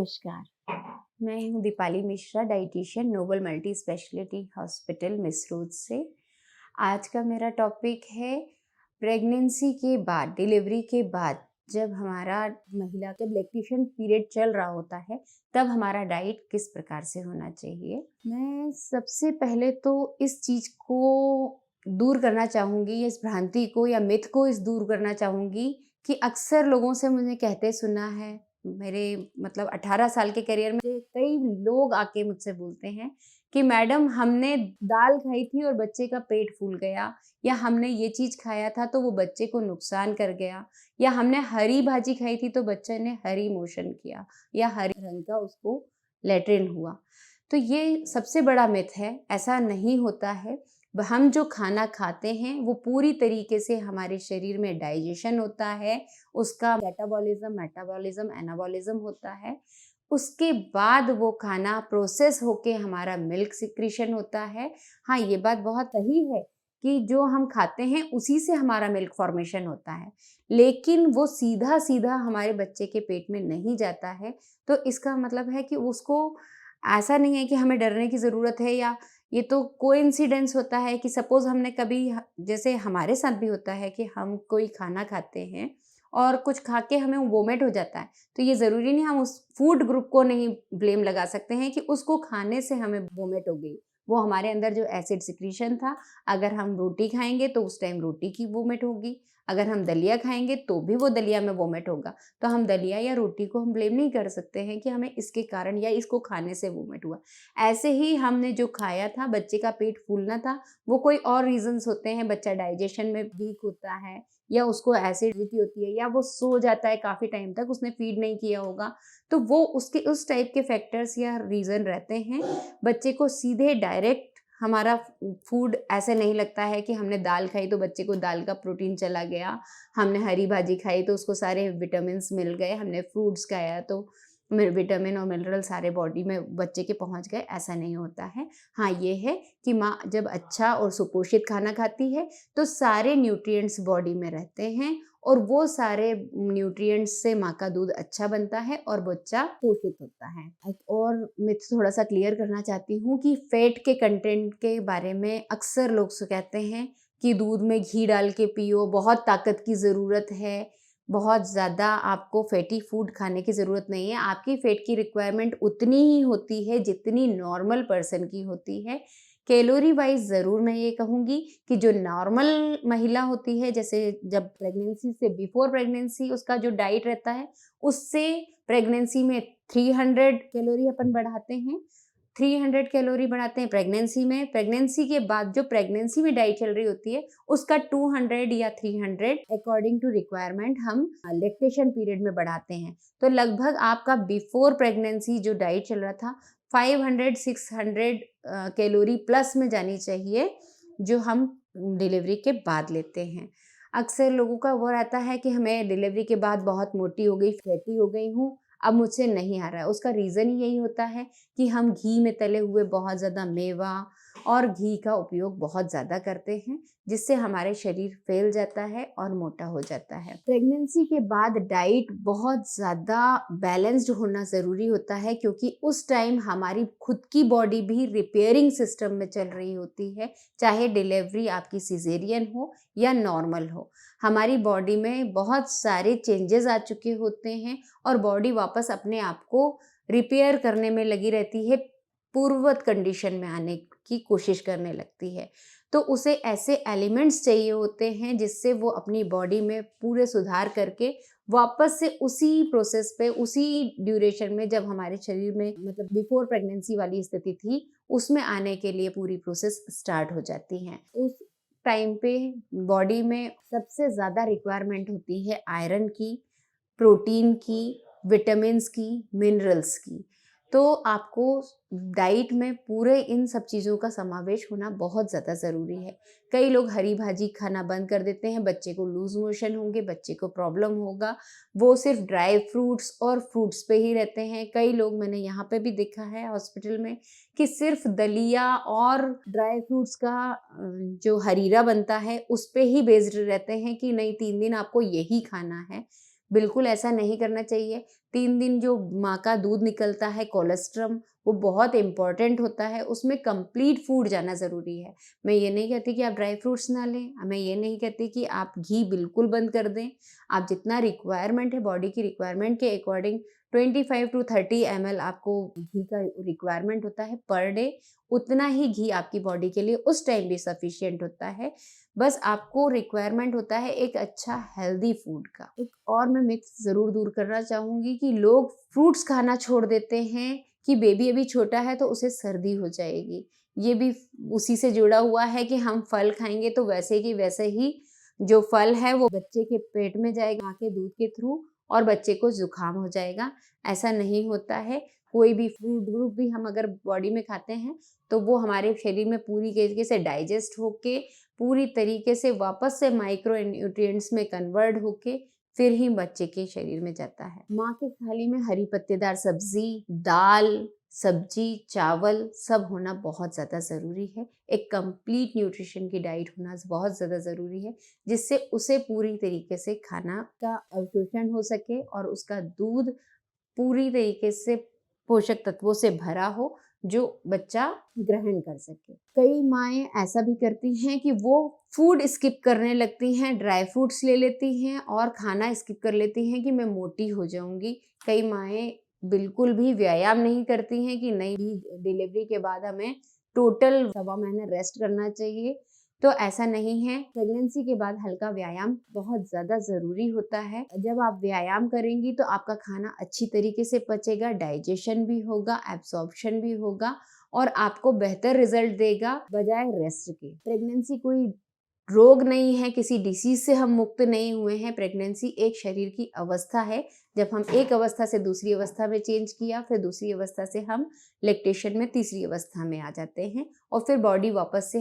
नमस्कार, मैं हूँ Deepali Mishra, dietitian, Noble multi speciality hospital Misrod से। आज का मेरा टॉपिक है प्रेगनेंसी के बाद, डिलीवरी के बाद जब हमारा महिला का लैक्टेशन पीरियड चल रहा होता है, तब हमारा डाइट किस प्रकार से होना चाहिए। मैं सबसे पहले तो इस चीज़ को दूर करना चाहूँगी, इस भ्रांति को या मिथ को दूर करना चाहूँगी कि अक्सर लोगों से मुझे कहते सुना है, मेरे मतलब 18 साल के करियर में कई लोग आके मुझसे बोलते हैं कि मैडम हमने दाल खाई थी और बच्चे का पेट फूल गया, या हमने ये चीज़ खाया था तो वो बच्चे को नुकसान कर गया, या हमने हरी भाजी खाई थी तो बच्चे ने हरी मोशन किया, या हरी रंग का उसको लेट्रिन हुआ। तो ये सबसे बड़ा मिथ है, ऐसा नहीं होता है। हम जो खाना खाते हैं वो पूरी तरीके से हमारे शरीर में डाइजेशन होता है, उसका मेटाबॉलिज्म एनाबॉलिज्म होता है। उसके बाद वो खाना प्रोसेस होके हमारा मिल्क सिक्रीशन होता है। हाँ, ये बात बहुत सही है कि जो हम खाते हैं उसी से हमारा मिल्क फॉर्मेशन होता है, लेकिन वो सीधा-सीधा हमारे बच्चे के पेट में नहीं जाता है। तो इसका मतलब है कि उसको ऐसा नहीं है कि हमें डरने की ज़रूरत है, या ये तो कोइंसिडेंस होता है कि सपोज़ हमने कभी जैसे हमारे साथ भी होता है कि हम कोई खाना खाते हैं और कुछ खा के हमें वोमिट हो जाता है, तो ये ज़रूरी नहीं हम उस फूड ग्रुप को नहीं ब्लेम लगा सकते हैं कि उसको खाने से हमें वोमिट हो गई। वो हमारे अंदर जो एसिड सिक्रीशन था, अगर हम रोटी खाएँगे तो उस टाइम रोटी की वोमिट होगी, अगर हम दलिया खाएँगे तो भी वो दलिया में वोमिट होगा। तो हम दलिया या रोटी को हम ब्लेम नहीं कर सकते हैं कि हमें इसके कारण या इसको खाने से वोमिट हुआ। ऐसे ही हमने जो खाया था, बच्चे का पेट फूलना था, वो कोई और रीज़न्स होते हैं, बच्चा डाइजेशन में वीक होता है, या उसको एसिडिटी होती है, या वो सो जाता है काफ़ी टाइम तक, उसने फीड नहीं किया होगा, तो वो उसके उस टाइप के फैक्टर्स या रीज़न रहते हैं। बच्चे को सीधे डायरेक्ट हमारा फूड ऐसे नहीं लगता है कि हमने दाल खाई तो बच्चे को दाल का प्रोटीन चला गया, हमने हरी भाजी खाई तो उसको सारे विटामिन्स मिल गए, हमने फ्रूट्स खाया तो विटामिन और मिनरल सारे बॉडी में बच्चे के पहुंच गए, ऐसा नहीं होता है। हाँ, ये है कि माँ जब अच्छा और सुपोषित खाना खाती है तो सारे न्यूट्रिएंट्स बॉडी में रहते हैं, और वो सारे न्यूट्रिएंट्स से माँ का दूध अच्छा बनता है और बच्चा पोषित होता है। एक और मिथ थोड़ा सा क्लियर करना चाहती हूँ कि फैट के कंटेंट के बारे में अक्सर लोग कहते हैं कि दूध में घी डाल के पियो, बहुत ताकत की ज़रूरत है, बहुत ज़्यादा आपको फैटी फूड खाने की ज़रूरत नहीं है, आपकी फ़ैट की रिक्वायरमेंट उतनी ही होती है जितनी नॉर्मल पर्सन की होती है। कैलोरी वाइज़ ज़रूर मैं ये कहूँगी कि जो नॉर्मल महिला होती है, जैसे जब प्रेगनेंसी से बिफ़ोर प्रेगनेंसी उसका जो डाइट रहता है, उससे प्रेगनेंसी में 300 कैलोरी अपन बढ़ाते हैं, 300 कैलोरी बढ़ाते हैं प्रेगनेंसी में। प्रेगनेंसी के बाद जो प्रेगनेंसी में डाइट चल रही होती है, उसका 200 या 300 अकॉर्डिंग टू रिक्वायरमेंट हम लैक्टेशन पीरियड में बढ़ाते हैं। तो लगभग आपका बिफोर प्रेगनेंसी जो डाइट चल रहा था, 500-600 कैलोरी प्लस में जानी चाहिए, जो हम डिलीवरी के बाद लेते हैं। अक्सर लोगों का वो रहता है कि हमें डिलीवरी के बाद बहुत मोटी हो गई, फैटी हो गई हूँ, अब मुझसे नहीं आ रहा है। उसका रीज़न ही यही होता है कि हम घी में तले हुए बहुत ज़्यादा मेवा और घी का उपयोग बहुत ज़्यादा करते हैं, जिससे हमारे शरीर फैल जाता है और मोटा हो जाता है। प्रेगनेंसी के बाद डाइट बहुत ज़्यादा बैलेंस्ड होना ज़रूरी होता है, क्योंकि उस टाइम हमारी खुद की बॉडी भी रिपेयरिंग सिस्टम में चल रही होती है, चाहे डिलीवरी आपकी सिज़ेरियन हो या नॉर्मल हो। हमारी बॉडी में बहुत सारे चेंजेस आ चुके होते हैं और बॉडी वापस अपने आप को रिपेयर करने में लगी रहती है, पूर्ववत कंडीशन में आने की कोशिश करने लगती है। तो उसे ऐसे एलिमेंट्स चाहिए होते हैं जिससे वो अपनी बॉडी में पूरे सुधार करके वापस से उसी प्रोसेस पे, उसी ड्यूरेशन में जब हमारे शरीर में मतलब बिफोर प्रेगनेंसी वाली स्थिति थी, उसमें आने के लिए पूरी प्रोसेस स्टार्ट हो जाती है। उस टाइम पे बॉडी में सबसे ज़्यादा रिक्वायरमेंट होती है आयरन की, प्रोटीन की, विटामिन्स की, मिनरल्स की। तो आपको डाइट में पूरे इन सब चीज़ों का समावेश होना बहुत ज़्यादा ज़रूरी है। कई लोग हरी भाजी खाना बंद कर देते हैं, बच्चे को लूज़ मोशन होंगे, बच्चे को प्रॉब्लम होगा, वो सिर्फ ड्राई फ्रूट्स और फ्रूट्स पे ही रहते हैं। कई लोग मैंने यहाँ पे भी देखा है हॉस्पिटल में कि सिर्फ दलिया और ड्राई फ्रूट्स का जो हरीरा बनता है, उस पे ही बेस्ड रहते हैं कि नहीं 3 दिन आपको यही खाना है। बिल्कुल ऐसा नहीं करना चाहिए। 3 दिन जो माँ का दूध निकलता है कोलेस्ट्रम, वो बहुत इम्पोर्टेंट होता है, उसमें कंप्लीट फूड जाना ज़रूरी है। मैं ये नहीं कहती कि आप ड्राई फ्रूट्स ना लें, मैं ये नहीं कहती कि आप घी बिल्कुल बंद कर दें। आप जितना रिक्वायरमेंट है बॉडी की रिक्वायरमेंट के अकॉर्डिंग 25 टू 30 ml आपको घी का रिक्वायरमेंट होता है पर डे, उतना ही घी आपकी बॉडी के लिए उस टाइम भी सफिशिएंट होता है। बस आपको रिक्वायरमेंट होता है एक अच्छा हेल्दी फूड का। एक और मैं मिथ ज़रूर दूर करना चाहूँगी कि लोग फ्रूट्स खाना छोड़ देते हैं कि बेबी अभी छोटा है तो उसे सर्दी हो जाएगी। ये भी उसी से जुड़ा हुआ है कि हम फल खाएँगे तो वैसे की वैसे ही जो फल है वो बच्चे के पेट में जाएगा माँ के दूध के थ्रू और बच्चे को ज़ुकाम हो जाएगा। ऐसा नहीं होता है। कोई भी फ्रूट ग्रुप भी हम अगर बॉडी में खाते हैं तो वो हमारे शरीर में पूरी तरीके से डाइजेस्ट होके पूरी तरीके से वापस से माइक्रो न्यूट्रिएंट्स में कन्वर्ट होके फिर ही बच्चे के शरीर में जाता है। माँ के थाली में हरी पत्तेदार सब्जी, दाल, सब्जी, चावल सब होना बहुत ज़्यादा ज़रूरी है। एक कंप्लीट न्यूट्रिशन की डाइट होना बहुत ज़्यादा ज़रूरी है, जिससे उसे पूरी तरीके से खाना का अवशोषण हो सके और उसका दूध पूरी तरीके से पोषक तत्वों से भरा हो, जो बच्चा ग्रहण कर सके। कई माएँ ऐसा भी करती हैं कि वो फूड स्किप करने लगती हैं, ड्राई फ्रूट्स ले लेती हैं और खाना स्किप कर लेती हैं कि मैं मोटी हो जाऊँगी। कई माएँ बिल्कुल भी व्यायाम नहीं करती हैं कि नहीं डिलीवरी के बाद हमें टोटल सवा महीना रेस्ट करना चाहिए। तो ऐसा नहीं है। प्रेगनेंसी के बाद हल्का व्यायाम बहुत ज़्यादा ज़रूरी होता है। जब आप व्यायाम करेंगी तो आपका खाना अच्छी तरीके से पचेगा, डाइजेशन भी होगा, एब्सॉर्प्शन भी होगा और आपको बेहतर रिजल्ट देगा बजाय रेस्ट के। प्रेगनेंसी कोई रोग नहीं है, किसी डिसीज से हम मुक्त नहीं हुए हैं। प्रेगनेंसी एक शरीर की अवस्था है। जब हम एक अवस्था से दूसरी अवस्था में चेंज किया, फिर दूसरी अवस्था से हम लैक्टेशन में तीसरी अवस्था में आ जाते हैं और फिर बॉडी वापस से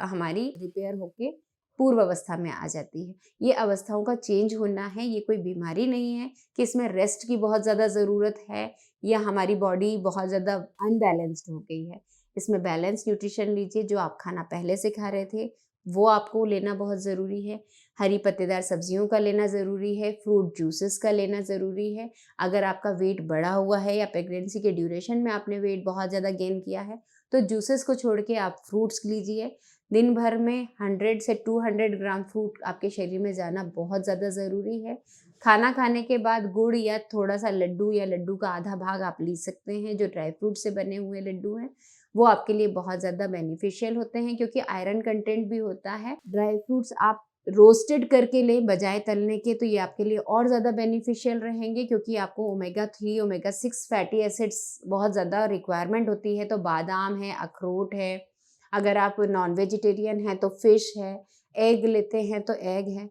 हमारी रिपेयर होके पूर्व अवस्था में आ जाती है। ये अवस्थाओं का चेंज होना है, ये कोई बीमारी नहीं है कि इसमें रेस्ट की बहुत ज़्यादा ज़रूरत है या हमारी बॉडी बहुत ज़्यादा अनबैलेंस्ड हो गई है। इसमें बैलेंस न्यूट्रिशन लीजिए, जो आप खाना पहले से खा रहे थे वो आपको लेना बहुत ज़रूरी है। हरी पत्तेदार सब्जियों का लेना ज़रूरी है, फ्रूट जूसेस का लेना ज़रूरी है। अगर आपका वेट बढ़ा हुआ है या प्रेगनेंसी के ड्यूरेशन में आपने वेट बहुत ज़्यादा गेन किया है, तो जूसेस को छोड़ के आप फ्रूट्स लीजिए। दिन भर में 100 से 200 ग्राम फ्रूट आपके शरीर में जाना बहुत ज़्यादा ज़रूरी है। खाना खाने के बाद गुड़ या थोड़ा-सा लड्डू या लड्डू का आधा भाग आप ले सकते हैं, जो ड्राई फ्रूट से बने हुए लड्डू हैं। वो आपके लिए बहुत ज़्यादा बेनिफिशियल होते हैं क्योंकि आयरन कंटेंट भी होता है। ड्राई फ्रूट्स आप रोस्टेड करके लें बजाय तलने के, तो ये आपके लिए और ज़्यादा बेनिफिशियल रहेंगे क्योंकि आपको ओमेगा 3, ओमेगा 6 फैटी एसिड्स बहुत ज़्यादा रिक्वायरमेंट होती है। तो बादाम है, अखरोट है, अगर आप नॉन वेजिटेरियन हैं तो फिश है, एग लेते हैं तो एग है।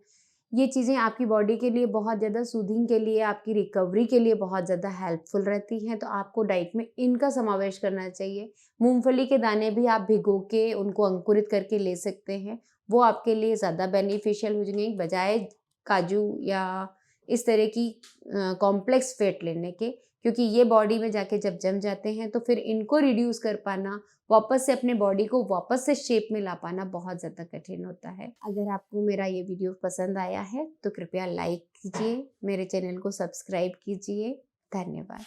ये चीज़ें आपकी बॉडी के लिए बहुत ज़्यादा सूदिंग के लिए, आपकी रिकवरी के लिए बहुत ज़्यादा हेल्पफुल रहती हैं, तो आपको डाइट में इनका समावेश करना चाहिए। मूँगफली के दाने भी आप भिगो के उनको अंकुरित करके ले सकते हैं, वो आपके लिए ज़्यादा बेनिफिशियल हो जाएंगे बजाय काजू या इस तरह की कॉम्प्लेक्स फैट लेने के, क्योंकि ये बॉडी में जाके जब जम जाते हैं तो फिर इनको रिड्यूस कर पाना, वापस से अपने बॉडी को वापस से शेप में ला पाना बहुत ज़्यादा कठिन होता है। अगर आपको मेरा ये वीडियो पसंद आया है तो कृपया लाइक कीजिए, मेरे चैनल को सब्सक्राइब कीजिए। धन्यवाद।